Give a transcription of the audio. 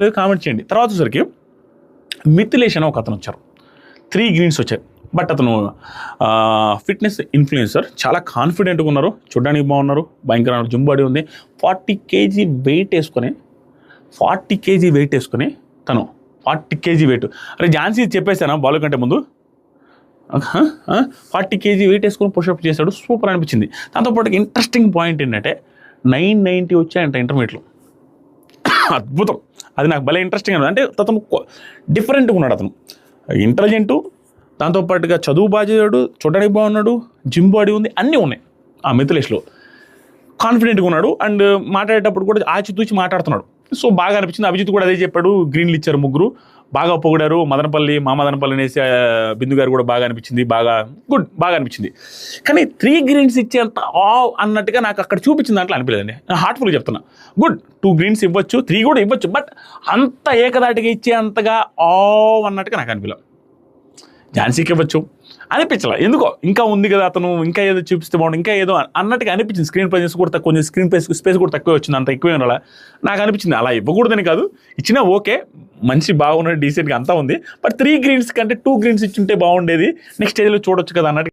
Comment చేయండి. తర్వాత వచ్చేసరికి మిథిలేష్ అని ఒక అతను వచ్చారు, 3 గ్రీన్స్ వచ్చాయి. బట్ అతను ఫిట్నెస్ ఇన్ఫ్లుయెన్సర్, చాలా కాన్ఫిడెంట్గా ఉన్నారు, చూడడానికి బాగున్నారు, భయంకరమైన జిమ్ బాడీ ఉంది. 40 కేజీ వెయిట్ వేసుకొని తను 40 కేజీ వెయిట్, అరే ఝాన్సీ చెప్పేసానా బాల్ కంటే ముందు 40 కేజీ వెయిట్ వేసుకొని పుషప్ చేశాడు, సూపర్ అనిపించింది. దాంతోపాటు ఇంట్రెస్టింగ్ పాయింట్ ఏంటంటే 990 వచ్చాయంట ఇంటర్మీడియట్లో, అద్భుతం. అది నాకు భలే ఇంట్రెస్టింగ్ అన్నది. అంటే అతను డిఫరెంట్గా ఉన్నాడు, అతను ఇంటెలిజెంటు, దాంతోపాటుగా చదువు బాగా చదివాడు, చూడడానికి బాగున్నాడు, జిమ్ బాడీ ఉంది, అన్నీ ఉన్నాయి ఆ మిథిలేష్లో. కాన్ఫిడెంట్గా ఉన్నాడు అండ్ మాట్లాడేటప్పుడు కూడా ఆచితూచి మాట్లాడుతున్నాడు. సో బాగా అనిపించింది. అభిజిత్ కూడా అదే చెప్పాడు, గ్రీన్లు ఇచ్చారు ముగ్గురు, బాగా పొగిడారు. మా మదనపల్లి అనేసి బిందు గారు కూడా బాగా అనిపించింది, బాగా అనిపించింది. కానీ 3 గ్రీన్స్ ఇచ్చేంత అన్నట్టుగా నాకు అక్కడ చూపించిన దాంట్లో అనిపించలేదండి. హార్ట్ఫుల్గా చెప్తున్నా, గుడ్ 2 గ్రీన్స్ ఇవ్వచ్చు, 3 కూడా ఇవ్వచ్చు, బట్ అంత ఏకదాటిగా ఇచ్చేంతగా అన్నట్టుగా నాకు అనిపించలేదు. ఝాన్సీకి ఇవ్వచ్చు అనిపించలే, ఎందుకో ఇంకా ఉంది కదా అతను, ఇంకా ఏదో చూపిస్తే బాగుండు, ఇంకా ఏదో అన్నట్టుగా అనిపించింది. స్క్రీన్ ప్రెజెన్స్ కూడా తక్కువ, కొంచెం స్క్రీన్ స్పేస్ కూడా తక్కువ వచ్చింది, అంత ఎక్కువ ఉండాలి నాకు అనిపించింది. అలా ఇవ్వకూడదని కాదు, ఇచ్చినా ఓకే, మంచి బాగున్నది, డీసెంట్గా అంతా ఉంది. బట్ 3 గ్రీన్స్ కంటే 2 గ్రీన్స్ ఇచ్చుంటే బాగుండేది, నెక్స్ట్ స్టేజ్లో చూడొచ్చు కదా అన్నట్టు